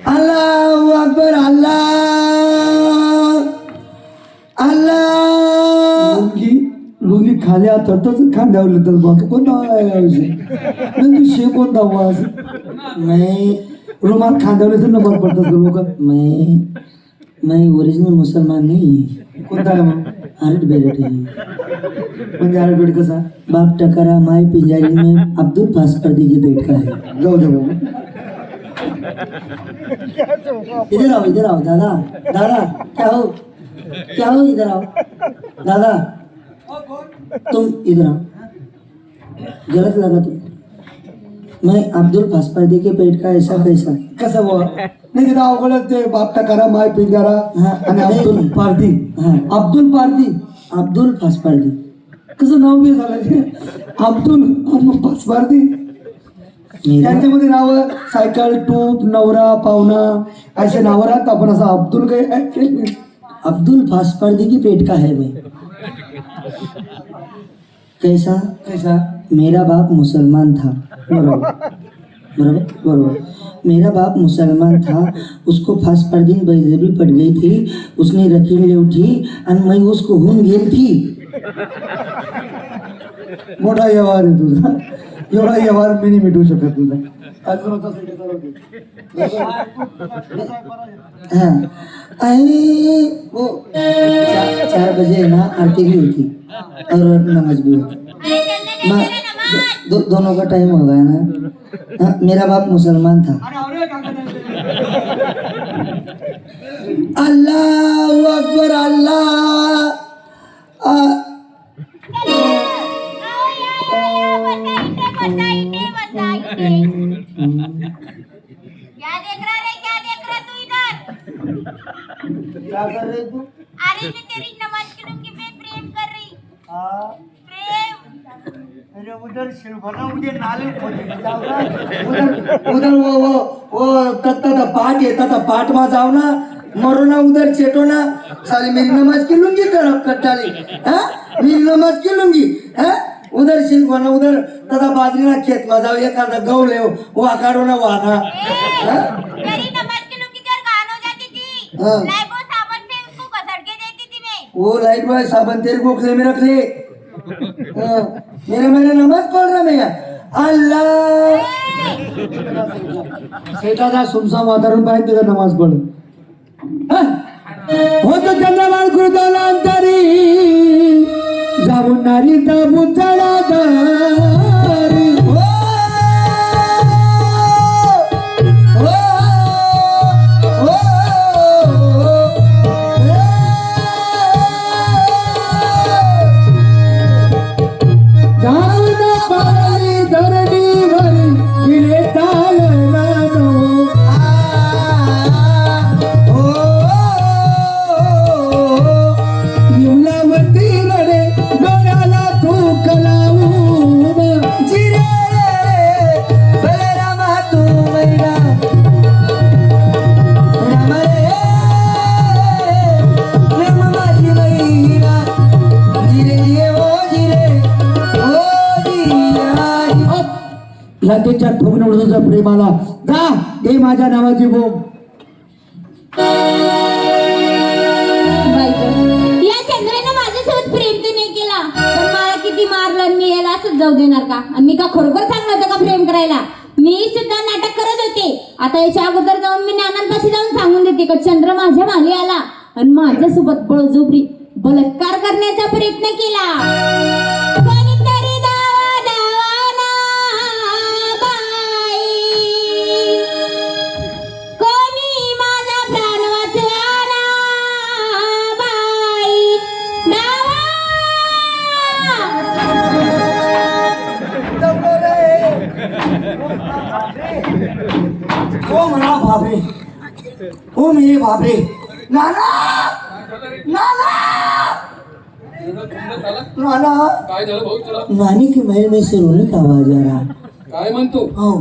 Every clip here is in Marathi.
अल्लाहू अकबर अल्लाह अल्लाह लुंगी खाली हातच खांद्यावर तर बाकी कोणता नंतर शे कोणता आवाज मैं रुमाल खांद्यावर तर नंबर पडतात लोक मैं ओरिजिनल मुसलमान नहीं कोणता रे मग आरट बेरट म्हणजे आरट बेट कसा बाप टकरा माय पिंजारी में अब्दुल पास पर्दी की पेट का है जाओ जाओ इधर आओ दादा दादा क्या हो इधर आओ दादा तुम इधर आओ गलत लगा तुम मैं अब्दुल पास पर्दी के पेट का ऐसा कैसा कसं बुवा नाही तिथं अवघडच ते बाप टकारा माय पिंजारा आणि अब्दुल पारदी अब्दुल पारदी अब्दुल पास पर्दी कसं नाव बी झालं ते अब्दुल पास पारदी त्यांच्यामध्ये नाव सायकल टूप नवरा पाहुणा असे नाव राहत आपण असं अब्दुल काही अब्दुल पास पर्दी की पेट का है मैं कैसा कैसा मेरा बाप मुसलमान था बरोबर मेरा बाप मुसलमान था उसको फास पर दिन बलजबरी पड़ गई थी उसने रकीम ले उठी और मैं उसको हून गेल थी मोठा व्यवहार आहे तुझा एवढा व्यवहार मी नाही मिटवू शकत तुझा हाँ वो 4 बजे ना आरती भी हुई थी और नमाज भी हुई मैं दोनों का टाइम हो गया ना हाँ, मेरा बाप मुसलमान था अल्लाह अकबर अल्लाह क्या कर रही तू? अरे मैं तेरी नमाज के लूंगी मैं प्रेम कर रही प्रेम अरे उधर शिलभना मुझे नाले उधर वो तत्ता पाठ है तत्ता पाठ में जाओ ना मरो ना उधर चेटो ना साली मेरी नमाज की लूंगी करब कट्टाली हाँ मेरी नमाज की लूंगी हाँ उधर शिलभना उधर तथा बाजरी ना खेत में जाओ एक आधा गौ ले वो आकारो ना वो आधा तेरी नमाज के लूंगी और गान हो जाती थी हाँ। लाइबो साबुन से उसको घसड़ के देती थी मैं वो लाइट बॉय साबन तेरे गोखले में रख ले हाँ, मेरा नमाज पढ़ रहा मैं अल्लाह शेताचा सुमसाम वातावरण पाहिजे तिथं नमाज पड होत चंद्रमाल कृतला अंतरी जाऊन नारी ताबू चढा दारी लाटेच्या ठोकून उडवतो प्रेमाला जा दे माझ्या नावाची बोंब या चंद्राने माझ्यासोबत प्रेम तर नाही केला पण मला किती मारलं आणि मी याला असंच जाऊ देणार का आणि मी का खरोखर सांगलं होतं का प्रेम करायला मी सुद्धा नाटक करत होते आता याच्या अगोदर जाऊन मी नानांपाशी जाऊन सांगून देते का चंद्र माझ्या मागे आला आणि माझ्यासोबत बळजबरी बलात्कार करण्याचा प्रयत्न केला कोणीतरी दावाना बाई कोणी माझा प्राण वाचवाना बाई दावा ओ म्हणा बापरे ओ मेरे बापरे नाना नाना नाना काय झालं भाऊ तुला नानी के महल में से रोने का आवाज आ रहा काय म्हणतो हाँ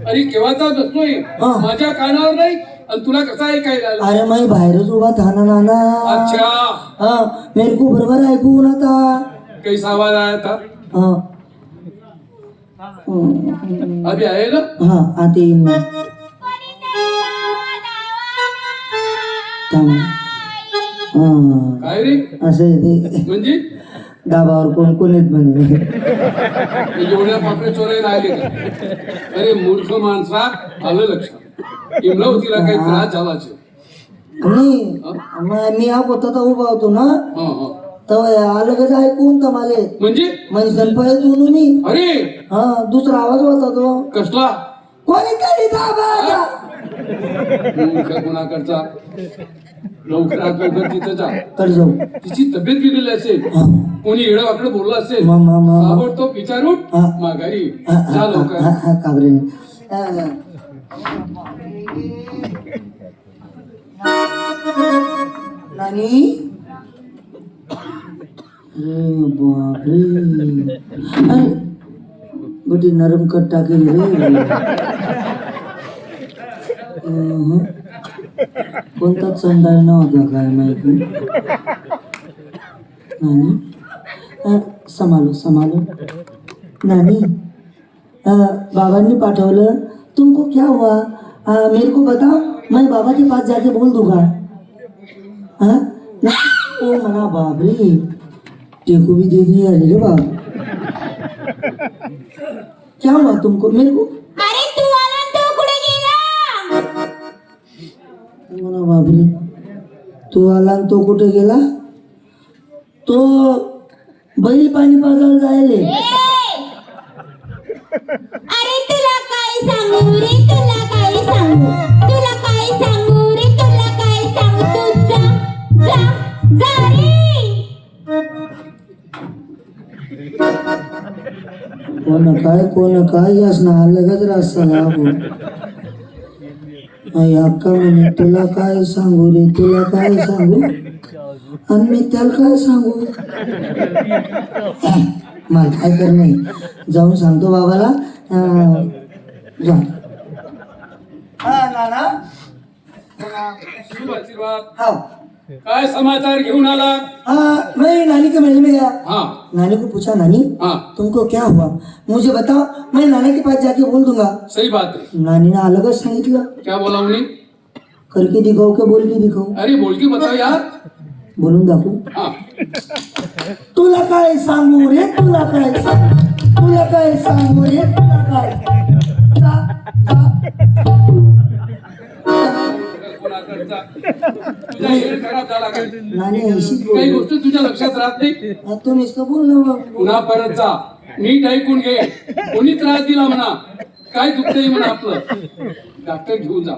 अरे केव्हाचा बसलोय हा. माझ्या कानावर नाही आणि तुला कसा ऐकायला आला? अरे मैं बाहेरच उभा था ना नाना अच्छा हाँ मेरे को बरोबर ऐकू ना था कैसा आवाज आया था हाँ अभि आहे ना हा आता येईन ना थांब. हा काय रे असं आहे ते म्हणजे डाबावर कोण कोण येत म्हणे एवढ्या पापडे चोराई राहिले का अरे मूर्ख माणसा आलं लक्षात इमला तिला काही त्रास झाला असेल नाही मग मी हा होता तर उभा होतो ना हा हा तर आलं कसं ऐकून तर मला म्हणजे गणपती उन्हून मी अरे हा दुसरा आवाज होता तो कसला कोणीतरी दाबा मूर्ख गुन्हाकडचा लवकरात लवकर तिथं जा तर जाऊ तिची तब्येत बिघडली असेल हा कोणी येडं वाकडं बोललं असेल मा ताबडतोब विचारून हा. माघारी हा जा लवकर काबरे नानी अरे बापरे अरे बटी नरम कट टाकेल रे कोणता चंडाळ नव्हता काय माहिती नानी संभालो नानी बाबांनी पाठवलं तुमको क्या हुआ मेरे को बताओ मैं बाबा के पास जाके बोल दूंगा हाँ ओ मना बाप रे टेको भी दे दिया रे बाप क्या हुआ तुमको मेरे को अरे तू आला तो कुठे गेला मना बाप रे तू आला आणि तो कुठे गेला तो बैल पाणी पाजायला जायले अरे तुला काय सांगू रे तुला काय सांगू तुला काय सांगू रे तुला काय सांगू तू जा जा जा रे कोण काय असणार लगेच रस्ता लागू आई अक्का म्हणे तुला काय सांगू रे तुला काय सांगू आणि मी त्याला काय सांगू मला काय कर नाही जाऊन सांगतो बाबाला जा नाना शुभ आशीर्वाद हाँ काय समाचार घेऊन आला हाँ मैं नानी के महल में गया हाँ नानी को पूछा नानी हाँ तुमको क्या हुआ मुझे बताओ मैं नाना के पास जाके बोल दूंगा सही बात है नानी ने अलगच सांगितलं क्या बोला उन्हें करके दिखाऊ का बोल के दिखाऊ अरे बोल के बताओ यार बोलून दाखवू हाँ तुला काय सांगू रे तुला काय सांगू तुला काय सांगू रे तुला काय जा, जा. कोणाकडचा तुझा हेड खराब झाला काय नानी ऐशीच काही बोल गोष्ट तुझ्या लक्षात राहत नाही तू नुसतं बोल ना बाबू. पुन्हा परत जा नीट ऐकून घे कोणी त्रास दिला म्हणा काय दुखतंय म्हणा आपलं डॉक्टर घेऊन जा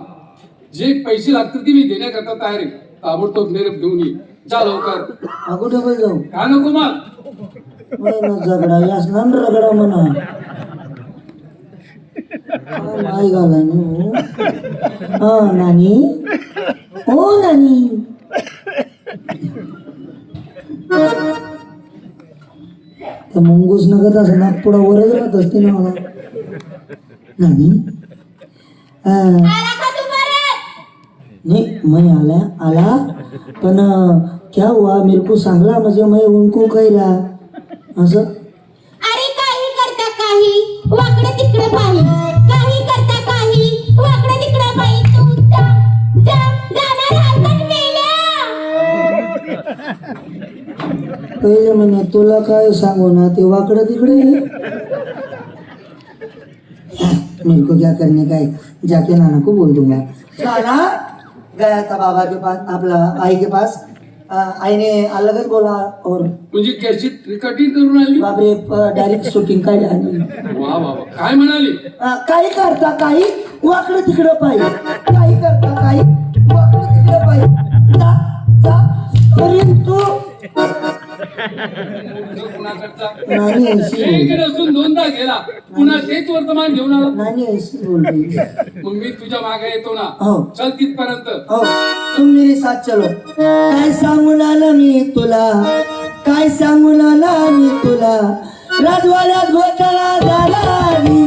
जे पैसे लागतील ते मी देण्याकरता तयार आहे ताबडतोब निरोप घेऊन ये जा लवकर अगो डबल जाऊ का नको मग मला झगडा असणार ना रगडा म्हणा नाही घाला हा नानी हो नानी तर मुंगूस नगत असं नागपुडा वरच राहत असते ना मला नानी आला का तू परत नहीं मैं आला पण क्या हुआ मेरे को सांगला म्हणजे मैं उनको कह रहा असं अरे काही करता काही वाकडे तिकडे पाही काही करता काही वाकडे तिकडे पाही तू जा जा जाणार हरकत मेल्या पहिले म्हणे तुला काय सांगू ना ते वाकडं तिकडे मेरे को क्या करने का है जाके नाना को बोल दूंगा नाना गया था बाबा के पास अपना आई के पास आई ने अलगच बोला और म्हणजे कॅसेट रिकॉर्डिंग करून आली बापरे डायरेक्ट शूटिंग काय आणि वा वा वा काय म्हणाली काही करता काही वाकडं तिकडं पाहिजे काही करता काही वाकडं तिकडं पाहिजे जा जा परंतु नानी ऐसी एक नसून दोनदा गेला पुन्हा तेच वर्तमान घेऊन आला नानी ऐसी बोल रही है मग मी तुझ्या मागे येतो ना हो चल तिथपर्यंत हो तुम मेरे साथ चलो काय सांगून आला मी तुला काय सांगून आला मी तुला राजवाड्यात घोटाळा झाला मी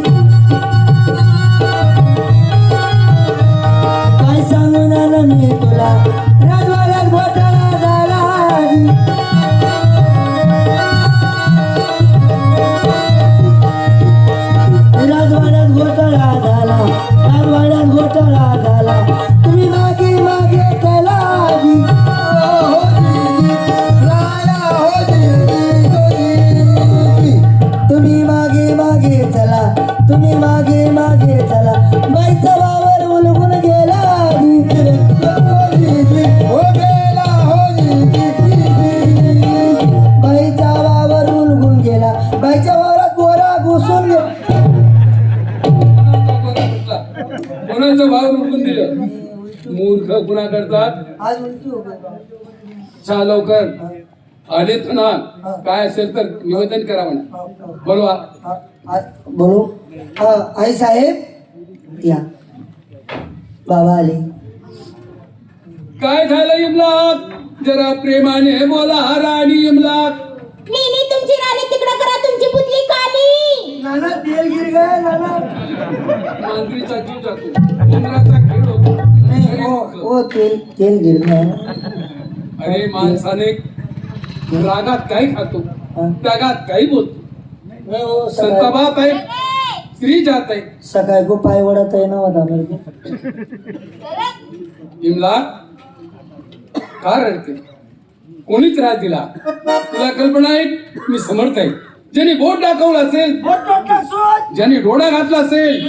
काय सांगून आला मी तुला राजवाड्यात घोटाळा झाला मी तुम्ही मागे मागे चला बाईचा वावर उलगून गेला हो गेला बाईचा वावर उलगून गेला बाईच्या वावरात गोरा घुसून गेला कोणाचं भाव उडकून दिलं मूर्ख गुन्हा करतात. आज उलटी हो गई. चहा लवकर आलेत ना काय असेल तर निवेदन करा म्हणा बोलवा. बोलो आई साहेब या बाबा आले. काय झालं इमलाक जरा प्रेमाने बोला राणी इमलाक. नेहमी तुमची राणी तिकडं करा तुमची पुतली काली. नाना तेल गिर गया नाना. मांजरीचा जीव जातो उंदराचा खेळ होतो. नहीं वो तेल तेल गिर गया. अरे माणसाने रागात काही खातो त्यागात काही बोलतो. नहीं वो संताबात आहे स्त्री जात आहे. सकाळ को पाय वडा तय नव्हता मेरे को. इमलाक का रडते कोणी त्रास दिला तुला कल्पना आहे मी समर्थ आहे. ज्याने बोट दाखवलं असेल ज्याने डोळा घातला असेल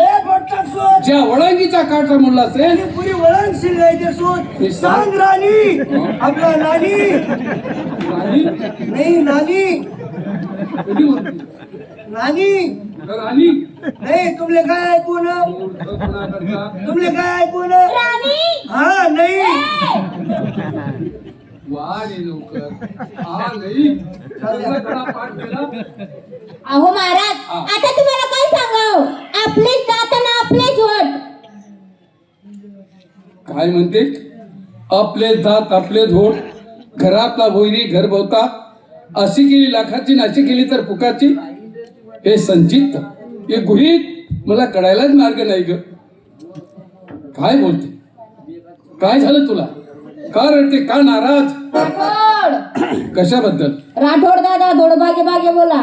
ज्या वळंगीचा काटा मोडला असेल पुरी वळण शिलायचे सूट सांग राणी आपला नानी राणी नाही नानी कधी म्हणते? नानी राणी नाही तुमले काय ऐकून मूर्ख गुन्हा करतात. तुमले काय ऐकून राणी हा नाही वा रे लवकर हा नाही सगळा कडा पाठ केला. अहो महाराज हा. आता तुम्हाला काय सांगाव आपलेच दात आणि आपलेच वट. काय म्हणते आपले दात आपले धोड घरातला भोयरी घर भोवता अशी केली लाखाची नाशी केली तर फुकाची. हे संचित हे गुहित मला कळायलाच मार्ग नाही ग. काय बोलते काय झालं तुला का रडते का नाराज राठोड कशाबद्दल. राठोड दादा धोड बागे बागे बोला.